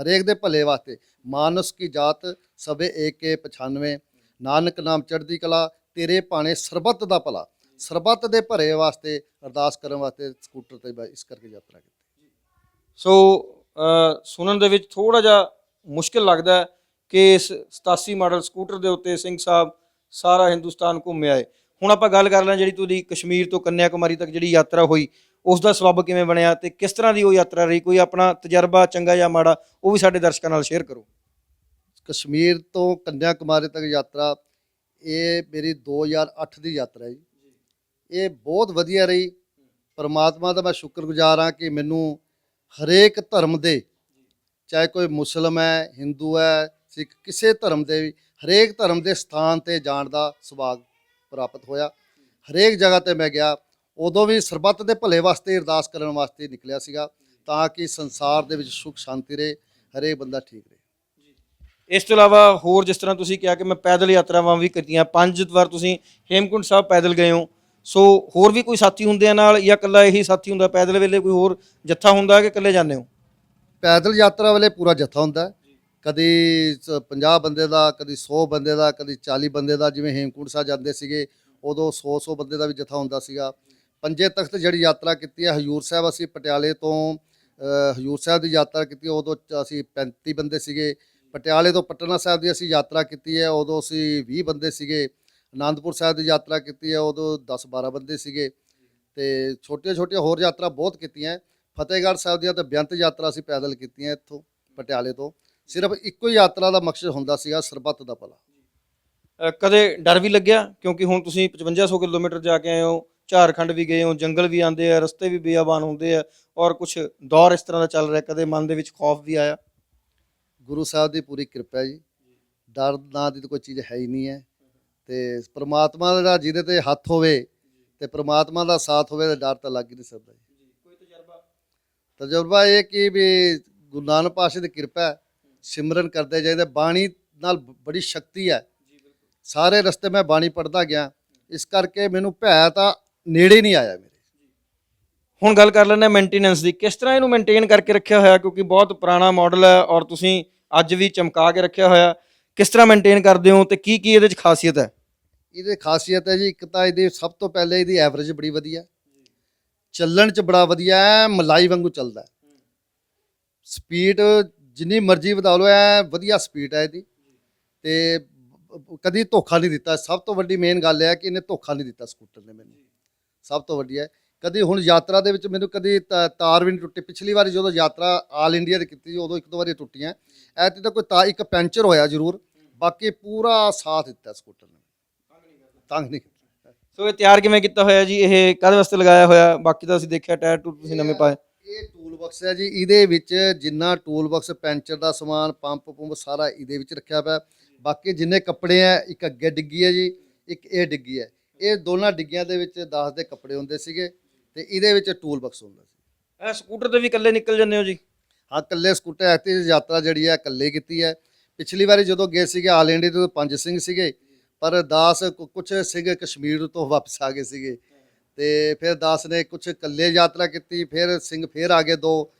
ਹਰੇਕ ਦੇ ਭਲੇ ਵਾਸਤੇ, ਮਾਨਸ ਕੀ ਜਾਤ ਸਭੇ ਏਕੇ ਪਛਾਨਵੇਂ, ਨਾਨਕ ਨਾਮ ਚੜ੍ਹਦੀ ਕਲਾ, ਤੇਰੇ ਭਾਣੇ ਸਰਬੱਤ ਦਾ ਭਲਾ, ਸਰਬੱਤ ਦੇ ਭਲੇ ਵਾਸਤੇ ਅਰਦਾਸ ਕਰਨ ਵਾਸਤੇ ਸਕੂਟਰ ਤੇ ਇਸ ਕਰਕੇ ਯਾਤਰਾ ਕੀਤੀ। ਸੋ ਸੁਣਨ ਦੇ ਵਿੱਚ ਥੋੜਾ ਜਿਹਾ ਮੁਸ਼ਕਿਲ ਲੱਗਦਾ ਹੈ ਕਿ ਇਸ 87 ਮਾਡਲ ਸਕੂਟਰ ਦੇ ਉੱਤੇ ਸਿੰਘ ਸਾਹਿਬ ਸਾਰਾ ਹਿੰਦੁਸਤਾਨ ਘੁੰਮੇ ਆਏ। ਹੁਣ ਆਪਾਂ ਗੱਲ ਕਰ ਲਾਂ ਜਿਹੜੀ ਤੁਹਾਡੀ ਕਸ਼ਮੀਰ ਤੋਂ ਕੰਨਿਆ ਕੁਮਾਰੀ ਤੱਕ ਜਿਹੜੀ ਯਾਤਰਾ ਹੋਈ, ਉਸ ਦਾ ਸਬੱਬ ਕਿਵੇਂ ਬਣਿਆ ਤੇ ਕਿਸ ਤਰ੍ਹਾਂ ਦੀ ਉਹ ਯਾਤਰਾ ਰਹੀ, ਕੋਈ ਆਪਣਾ ਤਜਰਬਾ ਚੰਗਾ ਜਾਂ ਮਾੜਾ ਉਹ ਵੀ ਸਾਡੇ ਦਰਸ਼ਕਾਂ ਨਾਲ ਸ਼ੇਅਰ ਕਰੋ। ਕਸ਼ਮੀਰ ਤੋਂ ਕੰਨਿਆ ਕੁਮਾਰੀ ਤੱਕ ਯਾਤਰਾ ਇਹ ਮੇਰੀ 2008 ਦੀ ਯਾਤਰਾ ਹੈ ਜੀ। ਇਹ ਬਹੁਤ ਵਧੀਆ ਰਹੀ। ਪਰਮਾਤਮਾ ਦਾ ਮੈਂ ਸ਼ੁਕਰਗੁਜ਼ਾਰ ਹਾਂ ਕਿ ਮੈਨੂੰ ਹਰੇਕ ਧਰਮ ਦੇ, ਚਾਹੇ ਕੋਈ ਮੁਸਲਮ ਹੈ, ਹਿੰਦੂ ਹੈ, ਸਿੱਖ, ਕਿਸੇ ਧਰਮ ਦੇ ਵੀ, ਹਰੇਕ ਧਰਮ ਦੇ ਸਥਾਨ ਤੇ ਜਾਣ ਦਾ ਸੁਭਾਗ ਪ੍ਰਾਪਤ ਹੋਇਆ। ਹਰੇਕ ਜਗ੍ਹਾ ਤੇ ਮੈਂ ਗਿਆ। ਉਦੋਂ ਵੀ ਸਰਬੱਤ ਦੇ ਭਲੇ ਵਾਸਤੇ ਅਰਦਾਸ ਕਰਨ ਵਾਸਤੇ ਨਿਕਲਿਆ ਸੀਗਾ, ਤਾਂ ਕਿ ਸੰਸਾਰ ਦੇ ਵਿੱਚ ਸੁੱਖ ਸ਼ਾਂਤੀ ਰਹੇ, ਹਰੇਕ ਬੰਦਾ ਠੀਕ ਰਹੇ। ਇਸ ਤੋਂ ਇਲਾਵਾ ਹੋਰ ਜਿਸ ਤਰ੍ਹਾਂ ਤੁਸੀਂ ਕਿਹਾ ਕਿ ਮੈਂ ਪੈਦਲ ਯਾਤਰਾਵਾਂ ਵੀ ਕੀਤੀਆਂ, 5 ਵਾਰ ਤੁਸੀਂ ਹੇਮਕੁੰਟ ਸਾਹਿਬ ਪੈਦਲ ਗਏ ਹੋ, ਸੋ ਹੋਰ ਵੀ ਕੋਈ ਸਾਥੀ ਹੁੰਦੇ ਆ ਨਾਲ ਜਾਂ ਇਕੱਲਾ ਇਹੀ ਸਾਥੀ ਹੁੰਦਾ? ਪੈਦਲ ਵੇਲੇ ਕੋਈ ਹੋਰ ਜੱਥਾ ਹੁੰਦਾ ਕਿ ਇਕੱਲੇ ਜਾਂਦੇ ਹੋ? ਪੈਦਲ ਯਾਤਰਾ ਵੇਲੇ ਪੂਰਾ ਜੱਥਾ ਹੁੰਦਾ, ਕਦੀ 50 ਬੰਦੇ ਦਾ, ਕਦੀ 100 ਬੰਦੇ ਦਾ, ਕਦੀ 40 ਬੰਦੇ ਦਾ। ਜਿਵੇਂ ਹੇਮਕੁੰਟ ਸਾਹਿਬ ਜਾਂਦੇ ਸੀਗੇ ਉਦੋਂ 100 ਬੰਦੇ ਦਾ ਵੀ ਜੱਥਾ ਹੁੰਦਾ ਸੀਗਾ। ਪੰਜੇ ਤਖਤ ਜਿਹੜੀ ਯਾਤਰਾ ਕੀਤੀ ਹੈ, ਹਜੂਰ ਸਾਹਿਬ ਅਸੀਂ ਪਟਿਆਲੇ ਤੋਂ ਹਜੂਰ ਸਾਹਿਬ ਦੀ ਯਾਤਰਾ ਕੀਤੀ, ਉਦੋਂ ਅਸੀਂ 35 ਬੰਦੇ ਸੀਗੇ। ਪਟਿਆਲੇ ਤੋਂ ਪਟਨਾ ਸਾਹਿਬ ਦੀ ਅਸੀਂ ਯਾਤਰਾ ਕੀਤੀ ਹੈ, ਉਦੋਂ ਅਸੀਂ 20 ਬੰਦੇ ਸੀਗੇ। ਅਨੰਦਪੁਰ ਸਾਹਿਬ ਦੀ ਯਾਤਰਾ ਕੀਤੀ ਹੈ, ਉਦੋਂ 10-12 ਬੰਦੇ ਸੀਗੇ। ਤੇ ਛੋਟੀਆਂ ਛੋਟੀਆਂ ਹੋਰ ਯਾਤਰਾ ਬਹੁਤ ਕੀਤੀਆਂ। ਫਤਿਹਗੜ੍ਹ ਸਾਹਿਬ ਦੀਆਂ ਤਾਂ ਬੇਅੰਤ ਯਾਤਰਾ ਅਸੀਂ ਪੈਦਲ ਕੀਤੀਆਂ ਇੱਥੋਂ ਪਟਿਆਲੇ ਤੋਂ। ਸਿਰਫ ਇੱਕੋ ਹੀ ਯਾਤਰਾ ਦਾ ਮਕਸਦ ਹੁੰਦਾ ਸੀਗਾ, ਸਰਬੱਤ ਦਾ ਭਲਾ। ਕਦੇ ਡਰ ਵੀ ਲੱਗਿਆ ਕਿਉਂਕਿ ਹੁਣ ਤੁਸੀਂ 5500 ਕਿਲੋਮੀਟਰ ਜਾ ਕੇ ਆਏ ਹੋ, ਝਾਰਖੰਡ ਵੀ ਗਏ ਹੋ, ਜੰਗਲ ਵੀ ਆਉਂਦੇ ਆ, ਰਸਤੇ ਵੀ ਬੇਅਬਾਨ ਹੁੰਦੇ ਆ ਔਰ ਕੁਝ ਦੌਰ ਇਸ ਤਰ੍ਹਾਂ ਦਾ ਚੱਲ ਰਿਹਾ, ਕਦੇ ਮਨ ਦੇ ਵਿੱਚ ਖੌਫ ਵੀ ਆਇਆ? ਗੁਰੂ ਸਾਹਿਬ ਦੀ ਪੂਰੀ ਕਿਰਪਾ ਹੈ ਜੀ। ਡਰ ਨਾਂ ਦੀ ਤਾਂ ਕੋਈ ਚੀਜ਼ ਹੈ ਹੀ ਨਹੀਂ ਹੈ। ਤੇ ਪ੍ਰਮਾਤਮਾ ਦਾ ਜਿਹਦੇ ਤੇ ਹੱਥ ਹੋਵੇ ਤੇ ਪ੍ਰਮਾਤਮਾ ਦਾ ਸਾਥ ਹੋਵੇ ਤਾਂ ਡਰ ਤਾਂ ਲੱਗ ਹੀ ਨਹੀਂ ਸਕਦਾ ਜੀ। ਕੋਈ ਤਜਰਬਾ? ਤਜਰਬਾ ਇਹ ਕਿ ਵੀ ਗੁਰੂ ਨਾਨਕ ਪਾਤਸ਼ਾਹ ਦੀ ਕਿਰਪਾ ਹੈ, ਸਿਮਰਨ ਕਰਦੇ ਜਾਈਦਾ। ਬਾਣੀ ਨਾਲ ਬੜੀ ਸ਼ਕਤੀ ਹੈ। ਸਾਰੇ ਰਸਤੇ ਮੈਂ ਬਾਣੀ ਪੜ੍ਹਦਾ ਗਿਆ, ਇਸ ਕਰਕੇ ਮੈਨੂੰ ਭੈ ਤਾਂ ਨੇੜੇ ਨਹੀਂ ਆਇਆ ਮੇਰੇ। ਹੁਣ ਗੱਲ ਕਰ ਲੈਂਦੇ ਹਾਂ ਮੇਨਟੇਨੈਂਸ ਦੀ, ਕਿਸ ਤਰ੍ਹਾਂ ਇਹਨੂੰ ਮੇਨਟੇਨ ਕਰਕੇ ਰੱਖਿਆ ਹੋਇਆ ਕਿਉਂਕਿ ਬਹੁਤ ਪੁਰਾਣਾ ਮਾਡਲ ਹੈ ਔਰ ਤੁਸੀਂ ਅੱਜ ਵੀ ਚਮਕਾ ਕੇ ਰੱਖਿਆ ਹੋਇਆ, ਕਿਸ ਤਰ੍ਹਾਂ ਮੇਨਟੇਨ ਕਰਦੇ ਹੋ ਤੇ ਕੀ ਕੀ ਇਹਦੇ 'ਚ ਖਾਸੀਅਤ ਹੈ? ਇਹਦੀ ਖਾਸੀਅਤ ਹੈ ਜੀ, ਇੱਕ ਤਾਂ ਇਹਦੀ ਸਭ ਤੋਂ ਪਹਿਲੇ ਇਹਦੀ ਐਵਰੇਜ ਬੜੀ ਵਧੀਆ, ਚੱਲਣ 'ਚ ਬੜਾ ਵਧੀਆ ਹੈ, ਮਲਾਈ ਵਾਂਗੂ ਚੱਲਦਾ। ਸਪੀਡ ਜਿੰਨੀ ਮਰਜ਼ੀ ਵਧਾ ਲਓ, ਐ ਵਧੀਆ ਸਪੀਡ ਹੈ ਇਹਦੀ। ਤੇ ਕਦੀ ਧੋਖਾ ਨਹੀਂ ਦਿੱਤਾ। ਸਭ ਤੋਂ ਵੱਡੀ ਮੇਨ ਗੱਲ ਇਹ ਹੈ ਕਿ ਇਹਨੇ ਧੋਖਾ ਨਹੀਂ ਦਿੱਤਾ ਸਕੂਟਰ ਨੇ ਮੈਨੂੰ, ਸਭ ਤੋਂ ਵੱਡੀ ਹੈ। ਕਦੀ ਹੁਣ ਯਾਤਰਾ ਦੇ ਵਿੱਚ ਮੈਨੂੰ ਕਦੀ ਤਾਰ ਵੀ ਨਹੀਂ ਟੁੱਟੀ। ਪਿਛਲੀ ਵਾਰੀ ਜਦੋਂ ਯਾਤਰਾ ਆਲ ਇੰਡੀਆ ਦੀ ਕੀਤੀ ਉਦੋਂ 1-2 ਵਾਰੀ ਟੁੱਟੀਆਂ। ਐਤੀ ਤਾਂ ਕੋਈ ਇੱਕ ਪੈਂਚਰ ਹੋਇਆ ਜ਼ਰੂਰ, ਬਾਕੀ ਪੂਰਾ ਸਾਥ ਦਿੱਤਾ ਸਕੂਟਰ ਨੇ, ਤੰਗ ਨਹੀਂ ਕੀਤਾ। ਸੋ ਇਹ ਤਿਆਰ ਕਿਵੇਂ ਕੀਤਾ ਹੋਇਆ ਜੀ? ਇਹ ਕਾਹਦੇ ਵਾਸਤੇ ਲਗਾਇਆ ਹੋਇਆ? ਬਾਕੀ ਤਾਂ ਅਸੀਂ ਦੇਖਿਆ ਟਾਇਰ ਟੂਰ ਤੁਸੀਂ ਨਵੇਂ ਪਾਏ। ਇਹ ਟੂਲ ਬਾਕਸ ਹੈ ਜੀ। ਇਹਦੇ ਵਿੱਚ ਜਿੰਨਾ ਟੂਲ ਬਾਕਸ, ਪੈਂਚਰ ਦਾ ਸਮਾਨ, ਪੰਪ ਸਾਰਾ ਇਹਦੇ ਵਿੱਚ ਰੱਖਿਆ ਪਿਆ। ਬਾਕੀ ਜਿੰਨੇ ਕੱਪੜੇ ਆ, ਇੱਕ ਅੱਗੇ ਡਿੱਗੀ ਹੈ ਜੀ, ਇੱਕ ਇਹ ਡਿੱਗੀ ਹੈ। ਇਹ ਦੋਨਾਂ ਡਿੱਗੀਆਂ ਦੇ ਵਿੱਚ 10 ਦੇ ਕੱਪੜੇ ਹੁੰਦੇ ਸੀਗੇ ਤੇ ਇਹਦੇ ਵਿੱਚ ਟੂਲ ਬਾਕਸ ਹੁੰਦਾ ਸੀ। ਇਹ ਸਕੂਟਰ ਤੇ ਵੀ ਇਕੱਲੇ ਨਿਕਲ ਜਾਂਦੇ ਹੋ ਜੀ? ਹਾਂ, ਇਕੱਲੇ ਸਕੂਟਰ ਐਤੀ ਯਾਤਰਾ ਜਿਹੜੀ ਹੈ ਇਕੱਲੇ ਕੀਤੀ ਹੈ। ਪਿਛਲੀ ਵਾਰੀ ਜਦੋਂ ਗਏ ਸੀਗੇ ਆਲ ਇੰਡੀਆ ਤੋਂ 5 ਸਿੰਘ ਸੀਗੇ, ਪਰ ਦਾਸ ਕੁਝ ਸਿੰਘ ਕਸ਼ਮੀਰ ਤੋਂ ਵਾਪਸ ਆ ਗਏ ਸੀਗੇ ਤੇ ਫਿਰ ਦਾਸ ਨੇ ਕੁਝ ਇਕੱਲੇ ਯਾਤਰਾ ਕੀਤੀ, ਫਿਰ ਸਿੰਘ ਫਿਰ ਆ ਗਏ 2।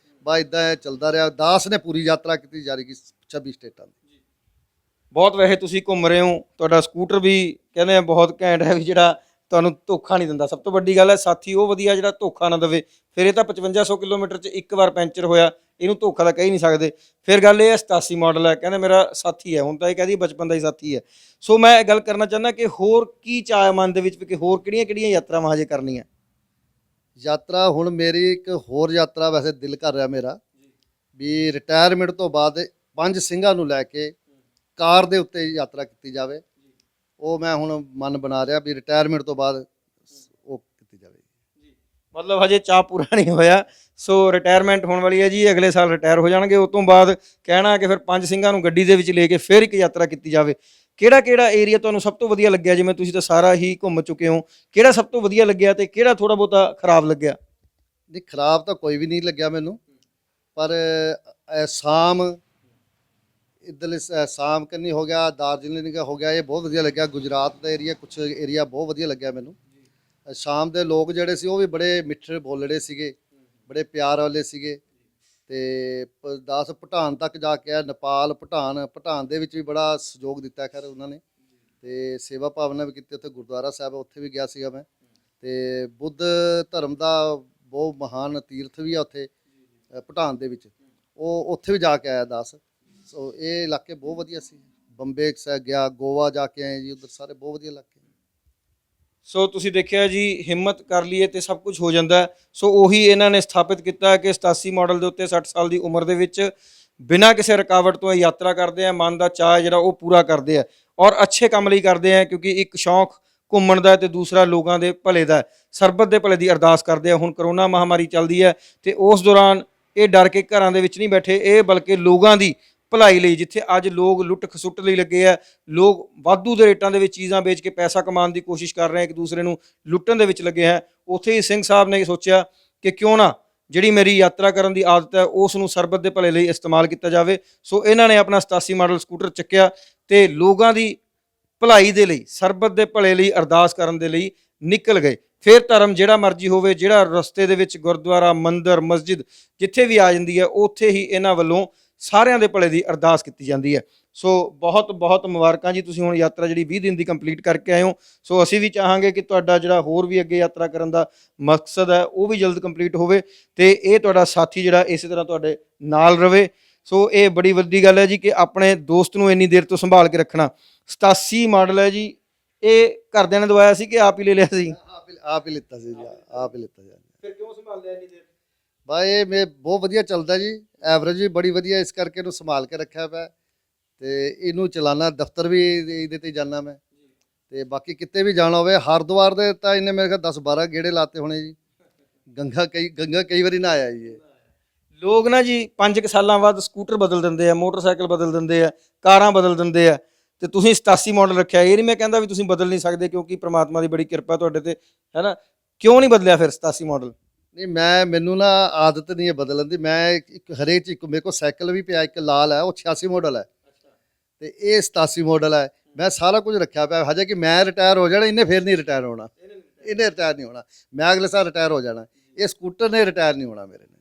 ਬਾ ਇਦਾਂ ਚੱਲਦਾ ਰਿਹਾ। ਦਾਸ ਨੇ ਪੂਰੀ ਯਾਤਰਾ ਕੀਤੀ, ਜਾਰੀ ਕੀ 26 ਸਟੇਟਾਂ ਦੀ। ਬਹੁਤ ਵੈਸੇ ਤੁਸੀਂ ਘੁੰਮ ਰਹੇ ਹੋ, ਤੁਹਾਡਾ ਸਕੂਟਰ ਵੀ ਕਹਿੰਦੇ ਆ ਬਹੁਤ ਘੈਂਟ ਹੈ ਵੀ ਜਿਹੜਾ ਤੁਹਾਨੂੰ ਧੋਖਾ ਨਹੀਂ ਦਿੰਦਾ। ਸਭ ਤੋਂ ਵੱਡੀ ਗੱਲ ਹੈ ਸਾਥੀ ਉਹ ਵਧੀਆ ਜਿਹੜਾ ਧੋਖਾ ਨਾ ਦੇਵੇ। ਫਿਰ ਇਹ ਤਾਂ 5500 ਕਿਲੋਮੀਟਰ 'ਚ ਇੱਕ ਵਾਰ ਪੈਂਚਰ ਹੋਇਆ, ਇਹਨੂੰ ਧੋਖਾ ਤਾਂ ਕਹਿ ਹੀ ਨਹੀਂ ਸਕਦੇ। ਫਿਰ ਗੱਲ ਇਹ ਹੈ 87 ਮਾਡਲ ਹੈ, ਕਹਿੰਦੇ ਮੇਰਾ ਸਾਥੀ ਹੈ, ਹੁਣ ਤਾਂ ਇਹ ਕਹਦੀ ਬਚਪਨ ਦਾ ਹੀ ਸਾਥੀ ਹੈ। ਸੋ ਮੈਂ ਇਹ ਗੱਲ ਕਰਨਾ ਚਾਹੁੰਦਾ ਕਿ ਹੋਰ ਕੀ ਚਾਅ ਮਨ ਦੇ ਵਿੱਚ ਕਿ ਹੋਰ ਕਿਹੜੀਆਂ ਯਾਤਰਾਵਾਂ ਹਜੇ ਕਰਨੀਆਂ? ਯਾਤਰਾ ਹੁਣ ਮੇਰੀ ਇੱਕ ਹੋਰ ਯਾਤਰਾ ਵੈਸੇ ਦਿਲ ਕਰ ਰਿਹਾ ਮੇਰਾ ਵੀ ਰਿਟਾਇਰਮੈਂਟ ਤੋਂ ਬਾਅਦ 5 ਸਿੰਘਾਂ ਨੂੰ ਲੈ ਕੇ ਕਾਰ ਦੇ ਉੱਤੇ ਯਾਤਰਾ ਕੀਤੀ ਜਾਵੇ। ਉਹ ਮੈਂ ਹੁਣ ਮਨ ਬਣਾ ਰਿਹਾ ਵੀ ਰਿਟਾਇਰਮੈਂਟ ਤੋਂ ਬਾਅਦ ਉਹ ਕੀਤੀ ਜਾਵੇ। ਮਤਲਬ ਹਜੇ ਚਾਅ ਪੂਰਾ ਨਹੀਂ ਹੋਇਆ। ਸੋ ਰਿਟਾਇਰਮੈਂਟ ਹੋਣ ਵਾਲੀ ਹੈ ਜੀ, ਅਗਲੇ ਸਾਲ ਰਿਟਾਇਰ ਹੋ ਜਾਣਗੇ। ਉਸ ਤੋਂ ਬਾਅਦ ਕਹਿਣਾ ਕਿ ਫਿਰ 5 ਸਿੰਘਾਂ ਨੂੰ ਗੱਡੀ ਦੇ ਵਿੱਚ ਲੈ ਕੇ ਫਿਰ ਇੱਕ ਯਾਤਰਾ ਕੀਤੀ ਜਾਵੇ। ਕਿਹੜਾ ਏਰੀਆ ਤੁਹਾਨੂੰ ਸਭ ਤੋਂ ਵਧੀਆ ਲੱਗਿਆ? ਜਿਵੇਂ ਤੁਸੀਂ ਤਾਂ ਸਾਰਾ ਹੀ ਘੁੰਮ ਚੁੱਕੇ ਹੋ, ਕਿਹੜਾ ਸਭ ਤੋਂ ਵਧੀਆ ਲੱਗਿਆ ਤੇ ਕਿਹੜਾ ਥੋੜਾ ਬਹੁਤਾ ਖਰਾਬ ਲੱਗਿਆ? ਨਹੀਂ, ਖਰਾਬ ਤਾਂ ਕੋਈ ਵੀ ਨਹੀਂ ਲੱਗਿਆ ਮੈਨੂੰ, ਪਰ ਸਾਮ ਇੱਧਰਲੇ ਸਾਮ ਕੰਨੀ ਹੋ ਗਿਆ, ਦਾਰਜਲਿੰਗ ਹੋ ਗਿਆ, ਇਹ ਬਹੁਤ ਵਧੀਆ ਲੱਗਿਆ। ਗੁਜਰਾਤ ਦਾ ਏਰੀਆ, ਕੁਛ ਏਰੀਆ ਬਹੁਤ ਵਧੀਆ ਲੱਗਿਆ ਮੈਨੂੰ। ਸ਼ਾਮ ਦੇ ਲੋਕ ਜਿਹੜੇ ਸੀ ਉਹ ਵੀ ਬੜੇ ਮਿੱਠੇ ਬੋਲੜੇ ਸੀਗੇ, ਬੜੇ ਪਿਆਰ ਵਾਲੇ ਸੀਗੇ। ਤੇ 10 ਭੂਟਾਨ ਤੱਕ ਜਾ ਕੇ ਆਇਆ, ਨੇਪਾਲ, ਭੂਟਾਨ ਦੇ ਵਿੱਚ ਵੀ ਬੜਾ ਸਹਿਯੋਗ ਦਿੱਤਾ ਖੈਰ ਉਹਨਾਂ ਨੇ। ਤੇ ਸੇਵਾ ਭਾਵਨਾ ਵੀ ਕੀਤੀ, ਉੱਥੇ ਗੁਰਦੁਆਰਾ ਸਾਹਿਬ ਉੱਥੇ ਵੀ ਗਿਆ ਸੀਗਾ ਮੈਂ। ਤੇ ਬੁੱਧ ਧਰਮ ਦਾ ਬਹੁਤ ਮਹਾਨ ਤੀਰਥ ਵੀ ਆ ਉੱਥੇ ਭੂਟਾਨ ਦੇ ਵਿੱਚ, ਉਹ ਉੱਥੇ ਵੀ ਜਾ ਕੇ ਆਇਆ 10। ਸੋ ਇਹ ਇਲਾਕੇ ਬਹੁਤ ਵਧੀਆ ਸੀ। ਬੰਬੇ ਗਿਆ, ਗੋਆ ਜਾ ਕੇ ਆਏ ਜੀ, ਉੱਧਰ ਸਾਰੇ ਬਹੁਤ ਵਧੀਆ ਇਲਾਕੇ। ਸੋ ਤੁਸੀਂ ਦੇਖਿਆ ਜੀ, ਹਿੰਮਤ ਕਰ ਲਈਏ ਤੇ ਸਭ ਕੁਝ ਹੋ ਜਾਂਦਾ ਹੈ। ਸੋ ਉਹੀ ਇਹਨਾਂ ਨੇ ਸਥਾਪਿਤ ਕੀਤਾ ਕਿ 87 ਮਾਡਲ ਦੇ ਉੱਤੇ 60 ਸਾਲ ਦੀ ਉਮਰ ਦੇ ਵਿੱਚ ਬਿਨਾਂ ਕਿਸੇ ਰੁਕਾਵਟ ਤੋਂ ਇਹ ਯਾਤਰਾ ਕਰਦੇ ਆ, ਮਨ ਦਾ ਚਾਅ ਜਿਹੜਾ ਉਹ ਪੂਰਾ ਕਰਦੇ ਆ ਔਰ ਅੱਛੇ ਕੰਮ ਲਈ ਕਰਦੇ ਆ, ਕਿਉਂਕਿ ਇੱਕ ਸ਼ੌਂਕ ਘੁੰਮਣ ਦਾ ਤੇ ਦੂਸਰਾ ਲੋਕਾਂ ਦੇ ਭਲੇ ਦਾ, ਸਰਬੱਤ ਦੇ ਭਲੇ ਦੀ ਅਰਦਾਸ ਕਰਦੇ ਆ। ਹੁਣ ਕਰੋਨਾ ਮਹਾਮਾਰੀ ਚੱਲਦੀ ਹੈ ਤੇ ਉਸ ਦੌਰਾਨ ਇਹ ਡਰ ਕੇ ਘਰਾਂ ਦੇ ਵਿੱਚ ਨਹੀਂ ਬੈਠੇ, ਇਹ ਬਲਕਿ ਲੋਕਾਂ ਦੀ ਭਲਾਈ ਲਈ, ਜਿੱਥੇ ਅੱਜ ਲੋਕ ਲੁੱਟ ਖਸੁੱਟ ਲਈ ਲੱਗੇ ਆ, ਲੋਕ ਵਾਧੂ ਦੇ ਰੇਟਾਂ ਦੇ ਵਿੱਚ ਚੀਜ਼ਾਂ ਵੇਚ ਕੇ ਪੈਸਾ ਕਮਾਉਣ ਦੀ ਕੋਸ਼ਿਸ਼ ਕਰ ਰਹੇ ਆ, ਇੱਕ ਦੂਸਰੇ ਨੂੰ ਲੁੱਟਣ ਦੇ ਵਿੱਚ ਲੱਗੇ ਹੈ। ਉੱਥੇ ਹੀ ਸਿੰਘ ਸਾਹਿਬ ਨੇ ਸੋਚਿਆ ਕਿ ਕਿਉਂ ਨਾ ਜਿਹੜੀ ਮੇਰੀ ਯਾਤਰਾ ਕਰਨ ਦੀ ਆਦਤ ਹੈ ਉਸ ਨੂੰ ਸਰਬੱਤ ਦੇ ਭਲੇ ਲਈ ਇਸਤੇਮਾਲ ਕੀਤਾ ਜਾਵੇ। ਸੋ ਇਹਨਾਂ ਨੇ ਆਪਣਾ 87 ਮਾਡਲ ਸਕੂਟਰ ਚੱਕਿਆ ਤੇ ਲੋਕਾਂ ਦੀ ਭਲਾਈ ਦੇ ਲਈ, ਸਰਬੱਤ ਦੇ ਭਲੇ ਲਈ ਅਰਦਾਸ ਕਰਨ ਦੇ ਲਈ ਨਿਕਲ ਗਏ। ਫਿਰ ਧਰਮ ਜਿਹੜਾ ਮਰਜ਼ੀ ਹੋਵੇ, ਜਿਹੜਾ ਰਸਤੇ ਦੇ ਵਿੱਚ ਗੁਰਦੁਆਰਾ, ਮੰਦਿਰ, ਮਸਜਿਦ ਜਿੱਥੇ ਵੀ ਆ ਜਾਂਦੀ ਹੈ, ਉੱਥੇ ਹੀ ਇਹਨਾਂ ਵੱਲੋਂ ਸਾਰਿਆਂ ਦੇ ਭਲੇ ਦੀ ਅਰਦਾਸ ਕੀਤੀ ਜਾਂਦੀ ਹੈ। ਸੋ ਬਹੁਤ ਬਹੁਤ ਮੁਬਾਰਕਾਂ ਜੀ, ਤੁਸੀਂ ਹੁਣ ਯਾਤਰਾ ਜਿਹੜੀ 20 ਦਿਨ ਦੀ ਕੰਪਲੀਟ ਕਰਕੇ ਆਏ ਹੋ। ਸੋ ਅਸੀਂ ਵੀ ਚਾਹਾਂਗੇ ਕਿ ਤੁਹਾਡਾ ਜਿਹੜਾ ਹੋਰ ਵੀ ਅੱਗੇ ਯਾਤਰਾ ਕਰਨ ਦਾ ਮਕਸਦ ਹੈ ਉਹ ਵੀ ਜਲਦ ਕੰਪਲੀਟ ਹੋਵੇ ਤੇ ਇਹ ਤੁਹਾਡਾ ਸਾਥੀ ਜਿਹੜਾ ਇਸੇ ਤਰ੍ਹਾਂ ਤੁਹਾਡੇ ਨਾਲ ਰਵੇ। ਸੋ ਇਹ ਬੜੀ ਵੱਡੀ ਗੱਲ ਹੈ ਜੀ ਕਿ ਆਪਣੇ ਦੋਸਤ ਨੂੰ ਇੰਨੀ ਦੇਰ ਤੋਂ ਸੰਭਾਲ ਕੇ ਰੱਖਣਾ। 87 ਮਾਡਲ ਹੈ ਜੀ, ਇਹ ਘਰਦਿਆਂ ਨੇ ਦਵਾਇਆ ਸੀ ਕਿ ਆਪ ਹੀ ਲੈ ਲਿਆ ਸੀ? ਆਪ ਹੀ ਲਿੱਤਾ ਸੀ ਜੀ, ਆਪ ਹੀ ਲਿੱਤਾ ਜੀ। ਫਿਰ ਕਿਉਂ ਸੰਭਾਲਿਆ ਇੰਨੀ ਦੇਰ? ਬਾਈ ਇਹ ਮੇ ਬਹੁਤ ਵਧੀਆ ਚੱਲਦਾ ਜੀ, ਐਵਰੇਜ ਵੀ ਬੜੀ ਵਧੀਆ, ਇਸ ਕਰਕੇ ਇਹਨੂੰ ਸੰਭਾਲ ਕੇ ਰੱਖਿਆ ਪਿਆ ਤੇ ਇਹਨੂੰ ਚਲਾਣਾ, ਦਫ਼ਤਰ ਵੀ ਇਹਦੇ ਤੇ ਜਾਣਾ ਮੈਂ, ਤੇ ਬਾਕੀ ਕਿਤੇ ਵੀ ਜਾਣਾ ਹੋਵੇ, ਹਰਿਦੁਆਰ ਦੇ ਤਾਂ ਇਹਨੇ ਮੇਰੇ ਖਿਆਲ 10-12 ਗੇੜੇ ਲਾਤੇ ਹੋਣੇ ਜੀ। ਗੰਗਾ ਕਈ ਵਾਰੀ ਨਾ ਆਇਆ ਜੀ ਇਹ। ਲੋਕ ਨਾ ਜੀ 5 ਸਾਲਾਂ ਬਾਅਦ ਸਕੂਟਰ ਬਦਲ ਦਿੰਦੇ ਆ, ਮੋਟਰਸਾਈਕਲ ਬਦਲ ਦਿੰਦੇ ਆ, ਕਾਰਾਂ ਬਦਲ ਦਿੰਦੇ ਆ, ਤੇ ਤੁਸੀਂ 87 ਮਾਡਲ ਰੱਖਿਆ। ਇਹ ਨਹੀਂ ਮੈਂ ਕਹਿੰਦਾ ਵੀ ਤੁਸੀਂ ਬਦਲ ਨਹੀਂ ਸਕਦੇ, ਕਿਉਂਕਿ ਪ੍ਰਮਾਤਮਾ ਦੀ ਬੜੀ ਕਿਰਪਾ ਤੁਹਾਡੇ ਤੇ, ਹੈ ਨਾ। ਕਿਉਂ ਨਹੀਂ ਬਦਲਿਆ ਫਿਰ 87 ਮਾਡਲ? ਨਹੀਂ, ਮੈਨੂੰ ਨਾ ਆਦਤ ਨਹੀਂ ਹੈ ਬਦਲਣ ਦੀ। ਮੈਂ ਇੱਕ ਹਰੇਕ 'ਚ ਮੇਰੇ ਕੋਲ ਸਾਈਕਲ ਵੀ ਪਿਆ, ਇੱਕ ਲਾਲ ਹੈ, ਉਹ 86 ਮਾਡਲ ਹੈ ਤੇ ਇਹ 87 ਮਾਡਲ ਹੈ। ਮੈਂ ਸਾਰਾ ਕੁਝ ਰੱਖਿਆ ਪਿਆ, ਹਜੇ ਕਿ ਮੈਂ ਰਿਟਾਇਰ ਹੋ ਜਾਣਾ, ਇਹਨੇ ਫਿਰ ਨਹੀਂ ਰਿਟਾਇਰ ਹੋਣਾ, ਇਹਨੇ ਰਿਟਾਇਰ ਨਹੀਂ ਹੋਣਾ। ਮੈਂ ਅਗਲੇ ਸਾਲ ਰਿਟਾਇਰ ਹੋ ਜਾਣਾ, ਇਹ ਸਕੂਟਰ ਨੇ ਰਿਟਾਇਰ ਨਹੀਂ ਹੋਣਾ ਮੇਰੇ ਨੇ,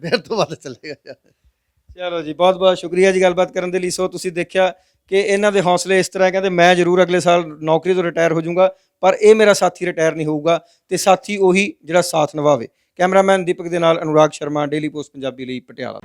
ਮੇਰੇ ਤੋਂ ਵੱਧ ਚੱਲੇਗਾ। ਚਲੋ ਜੀ, ਬਹੁਤ ਬਹੁਤ ਸ਼ੁਕਰੀਆ ਜੀ ਗੱਲਬਾਤ ਕਰਨ ਦੇ ਲਈ। ਸੋ ਤੁਸੀਂ ਦੇਖਿਆ ਕਿ ਇਹਨਾਂ ਦੇ ਹੌਸਲੇ ਇਸ ਤਰ੍ਹਾਂ, ਕਹਿੰਦੇ ਮੈਂ ਜ਼ਰੂਰ ਅਗਲੇ ਸਾਲ ਨੌਕਰੀ ਤੋਂ ਰਿਟਾਇਰ ਹੋ ਜਾਊਂਗਾ, ਪਰ ਇਹ ਮੇਰਾ ਸਾਥੀ ਰਿਟਾਇਰ ਨਹੀਂ ਹੋਊਗਾ ਤੇ ਸਾਥੀ ਉਹੀ ਜਿਹੜਾ ਸਾਥ ਨਿਭਾਵੇ। ਕੈਮਰਾਮੈਨ ਦੀਪਕ ਦੇ ਨਾਲ ਅਨੁਰਾਗ ਸ਼ਰਮਾ, ਡੇਲੀ ਪੋਸਟ ਪੰਜਾਬੀ ਲਈ, ਪਟਿਆਲਾ।